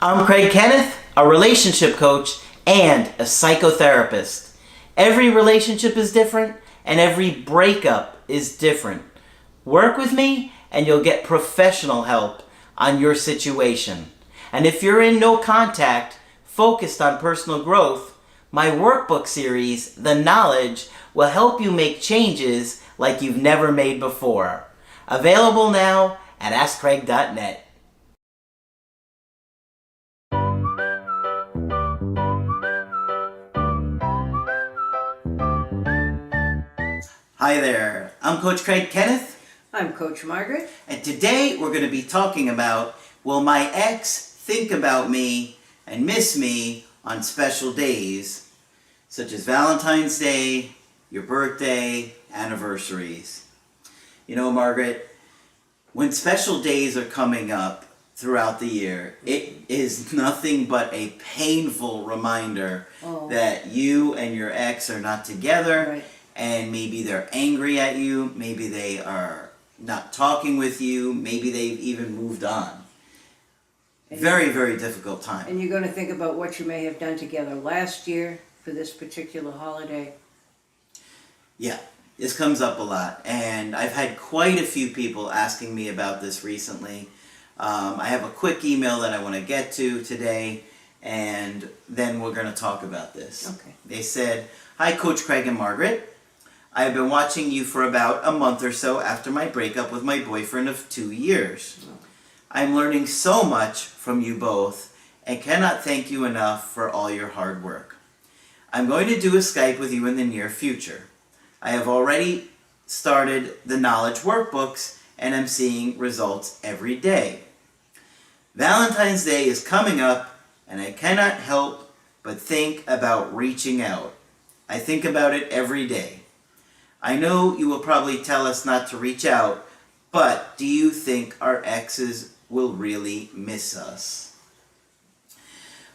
I'm Craig Kenneth, a relationship coach and a psychotherapist. Every relationship is different and every breakup is different. Work with me and you'll get professional help on your situation. And if you're in no contact, focused on personal growth, my workbook series, The Knowledge, will help you make changes like you've never made before. Available now at AskCraig.net. Hi there, I'm Coach Craig Kenneth. I'm Coach Margaret. And today we're going to be talking about, will my ex think about me and miss me on special days, such as Valentine's Day, your birthday, anniversaries. You know, Margaret, when special days are coming up throughout the year, it is nothing but a painful reminder that you and your ex are not together. Right. And maybe they're angry at you, maybe they are not talking with you, maybe they've even moved on. Very, very difficult time. And you're going to think about what you may have done together last year for this particular holiday. Yeah, this comes up a lot, and I've had quite a few people asking me about this recently. I have a quick email that I want to get to today, and then we're going to talk about this. Okay. They said, "Hi, Coach Craig and Margaret. I have been watching you for about a month or so after my breakup with my boyfriend of 2 years. I'm learning so much from you both and cannot thank you enough for all your hard work. I'm going to do a Skype with you in the near future. I have already started the knowledge workbooks and I'm seeing results every day. Valentine's Day is coming up and I cannot help but think about reaching out. I think about it every day. I know you will probably tell us not to reach out, but do you think our exes will really miss us?"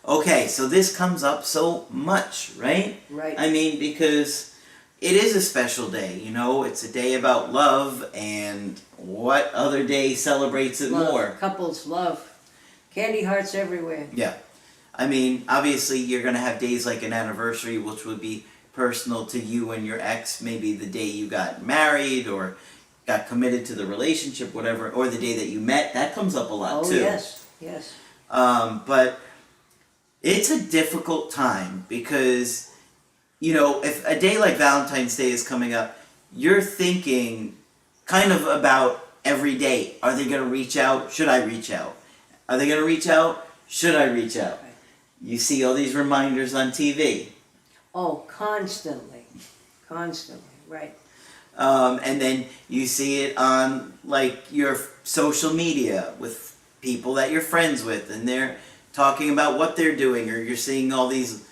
Okay, so this comes up so much, right? Right. I mean, because it is a special day, you know, it's a day about love, and what other day celebrates it Love, more? couples, love. Candy hearts everywhere. Yeah. I mean, obviously you're going to have days like an anniversary, which would be personal to you and your ex, maybe the day you got married or got committed to the relationship, whatever, or the day that you met. That comes up a lot too. Yes. But it's a difficult time because, you know, if a day like Valentine's Day is coming up, you're thinking kind of about every day. Are they going to reach out? Should I reach out? Are they going to reach out? Should I reach out? Right. You see all these reminders on TV. Oh, constantly, right. And then you see it on like your social media with people that you're friends with, and they're talking about what they're doing, or you're seeing all these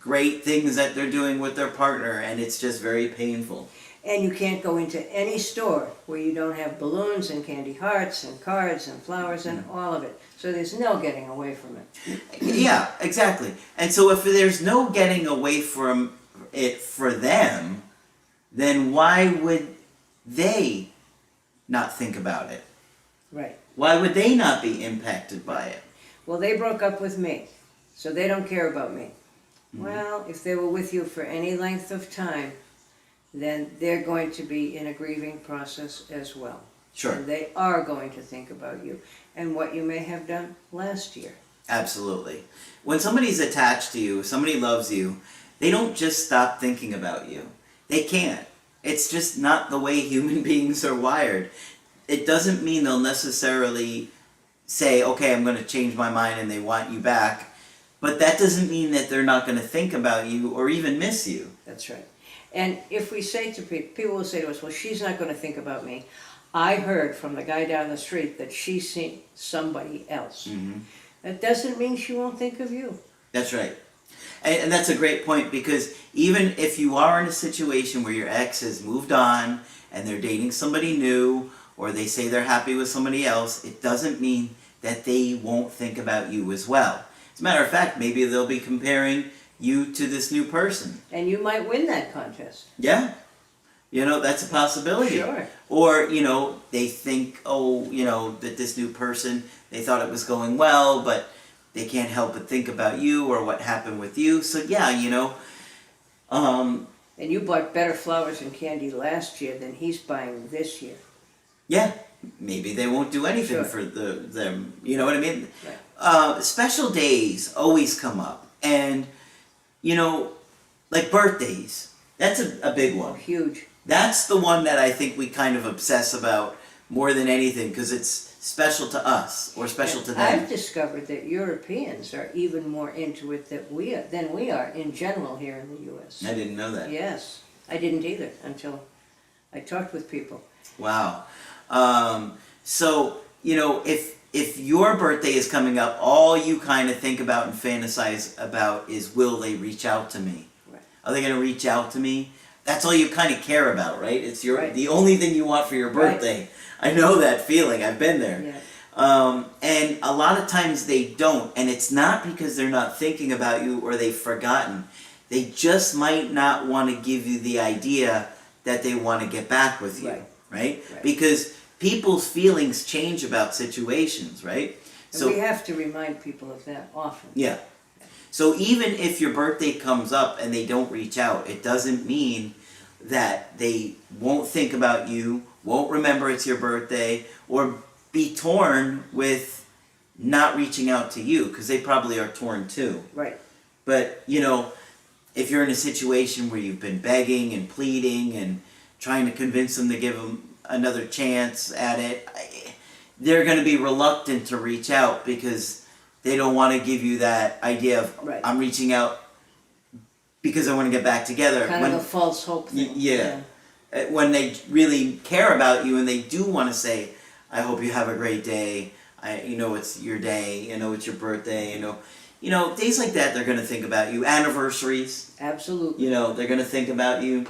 great things that they're doing with their partner, and it's just very painful. And you can't go into any store where you don't have balloons and candy hearts and cards and flowers and all of it. So there's no getting away from it. Yeah, exactly. And so if there's no getting away from it for them, then why would they not think about it? Right. Why would they not be impacted by it? Well, they broke up with me, so they don't care about me. Well, if they were with you for any length of time, then they're going to be in a grieving process as well. Sure. And they are going to think about you and what you may have done last year. Absolutely. When somebody's attached to you, somebody loves you, they don't just stop thinking about you. They can't. It's just not the way human beings are wired. It doesn't mean they'll necessarily say, okay, I'm going to change my mind and they want you back. But that doesn't mean that they're not going to think about you or even miss you. That's right. And if we say to people will say to us, well, she's not going to think about me. I heard from the guy down the street that she's seen somebody else. Mm-hmm. That doesn't mean she won't think of you. That's right. And that's a great point, because even if you are in a situation where your ex has moved on and they're dating somebody new, or they say they're happy with somebody else, it doesn't mean that they won't think about you as well. As a matter of fact, maybe they'll be comparing you to this new person. And you might win that contest. Yeah. You know, that's a possibility. Sure. Or, you know, they think, that this new person, they thought it was going well, but they can't help but think about you or what happened with you. So yeah, you know, And you bought better flowers and candy last year than he's buying this year. yeah, maybe they won't do anything Sure. for them. You know what I mean? Right. Special days always come up, and you know, like birthdays. That's a big one. Huge. That's the one that I think we kind of obsess about more than anything because it's special to us or special to them. I've discovered that Europeans are even more into it than we are in general here in the U.S. I didn't know that. Yes, I didn't either until I talked with people. Wow. So, you know, if your birthday is coming up, all you kind of think about and fantasize about is, will they reach out to me? Right. Are they going to reach out to me? That's all you kind of care about, right? It's Right. the only thing you want for your birthday. Right. I know that feeling. I've been there. Yeah. And a lot of times they don't, and it's not because they're not thinking about you or they've forgotten. They just might not want to give you the idea that they want to get back with you, right? Because people's feelings change about situations, right? And we have to remind people of that often. Yeah. So even if your birthday comes up and they don't reach out, it doesn't mean that they won't think about you, won't remember it's your birthday, or be torn with not reaching out to you, because they probably are torn too. Right. But, you know, if you're in a situation where you've been begging and pleading and trying to convince them to give them another chance at it, they're going to be reluctant to reach out because they don't want to give you that idea of, Right. I'm reaching out because I want to get back together. Kind of a false hope thing. Yeah. When they really care about you and they do want to say, I hope you have a great day. You know it's your day. You know it's your birthday. You know, days like that, they're going to think about you. Anniversaries. Absolutely. You know, they're going to think about you.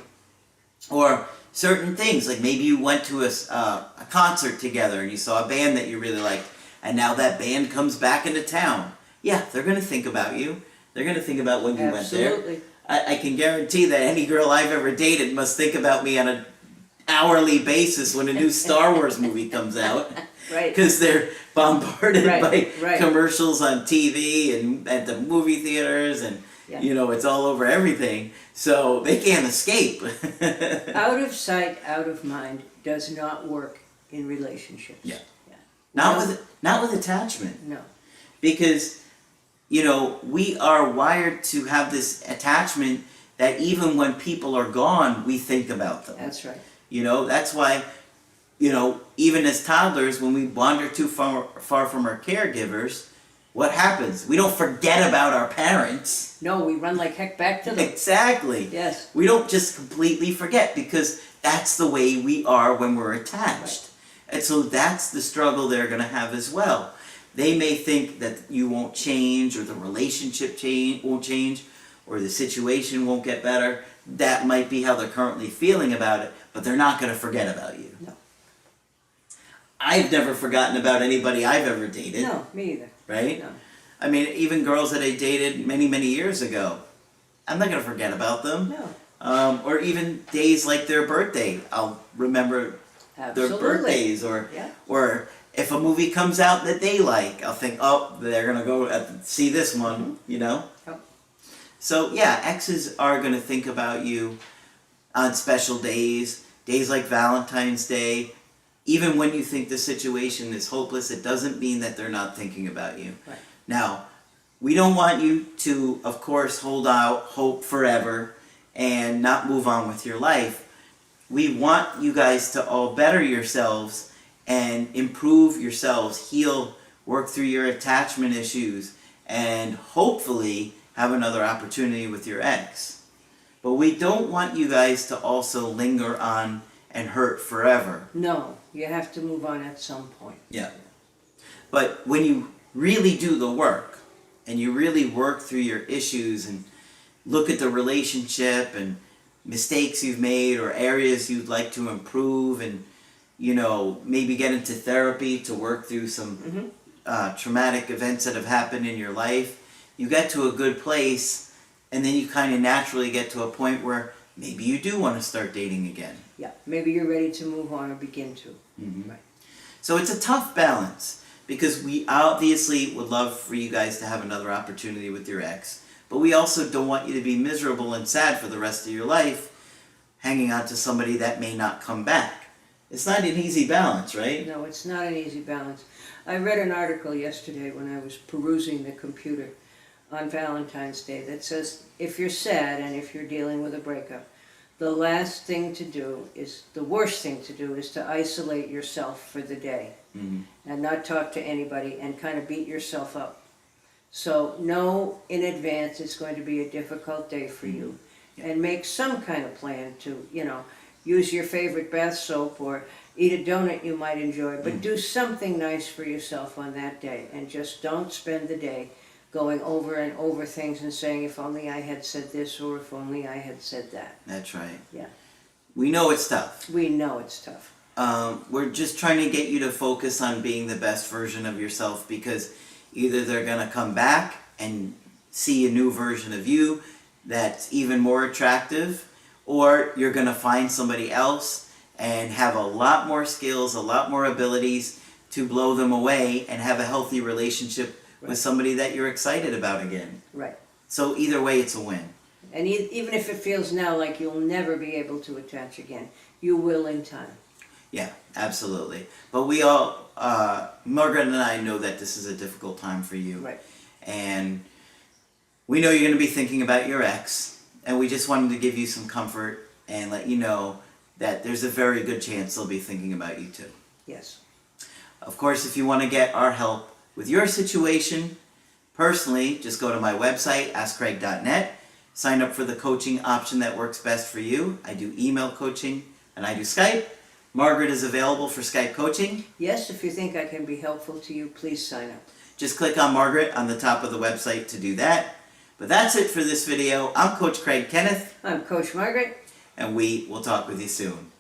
Or certain things, like maybe you went to a concert together and you saw a band that you really liked, and now that band comes back into town. Yeah, they're going to think about you. They're going to think about when you went there. Absolutely. I can guarantee that any girl I've ever dated must think about me on an hourly basis when a new Star Wars movie comes out. Right. Because they're bombarded by Right. commercials on TV and at the movie theaters, and Yeah. you know it's all over everything. So they can't escape. Out of sight, out of mind does not work in relationships. Yeah. Not with attachment. No. Because, you know, we are wired to have this attachment that even when people are gone, we think about them. That's right. You know, that's why, you know, even as toddlers, when we wander too far from our caregivers, what happens? We don't forget about our parents. No, we run like heck back to them. Exactly. Yes. We don't just completely forget because that's the way we are when we're attached. And so that's the struggle they're going to have as well. They may think that you won't change, or the relationship won't change, or the situation won't get better. That might be how they're currently feeling about it, but they're not going to forget about you. No. I've never forgotten about anybody I've ever dated. No, me either. Right? No. I mean, even girls that I dated many, many years ago, I'm not going to forget about them. No. Or even days like their birthday, I'll remember Absolutely. their birthdays. Or Yeah. or if a movie comes out that they like, I'll think, oh, they're going to go see this one, you know? Yep. So, yeah, exes are going to think about you on special days like Valentine's Day. Even when you think the situation is hopeless, it doesn't mean that they're not thinking about you. Right. Now, we don't want you to, of course, hold out hope forever and not move on with your life. We want you guys to all better yourselves and improve yourselves, heal, work through your attachment issues, and hopefully have another opportunity with your ex. But we don't want you guys to also linger on and hurt forever. No, you have to move on at some point. Yeah. But when you really do the work, and you really work through your issues and look at the relationship and mistakes you've made or areas you'd like to improve, and you know, maybe get into therapy to work through some traumatic events that have happened in your life, you get to a good place, and then you kind of naturally get to a point where maybe you do want to start dating again. Yeah, maybe you're ready to move on or begin to. Mm-hmm. Right. So it's a tough balance because we obviously would love for you guys to have another opportunity with your ex, but we also don't want you to be miserable and sad for the rest of your life hanging on to somebody that may not come back. It's not an easy balance, right? No, it's not an easy balance. I read an article yesterday when I was perusing the computer on Valentine's Day that says if you're sad and if you're dealing with a breakup, the worst thing to do is to isolate yourself for the day and not talk to anybody and kind of beat yourself up. So know in advance it's going to be a difficult day for you, and make some kind of plan to, use your favorite bath soap or eat a donut you might enjoy, but do something nice for yourself on that day, and just don't spend the day going over and over things and saying, if only I had said this or if only I had said that. That's right. Yeah. We know it's tough. We know it's tough. We're just trying to get you to focus on being the best version of yourself, because either they're going to come back and see a new version of you that's even more attractive, or you're going to find somebody else and have a lot more skills, a lot more abilities to blow them away and have a healthy relationship with somebody that you're excited about again. Right. So either way, it's a win. And even if it feels now like you'll never be able to attach again, you will in time. Yeah, absolutely. But we all, Margaret and I know that this is a difficult time for you. Right. And we know you're going to be thinking about your ex, and we just wanted to give you some comfort and let you know that there's a very good chance they'll be thinking about you too. Yes. Of course, if you want to get our help with your situation, personally, just go to my website, askcraig.net, sign up for the coaching option that works best for you. I do email coaching and I do Skype. Margaret is available for Skype coaching. Yes, if you think I can be helpful to you, please sign up. Just click on Margaret on the top of the website to do that. But that's it for this video. I'm Coach Craig Kenneth. I'm Coach Margaret. And we will talk with you soon.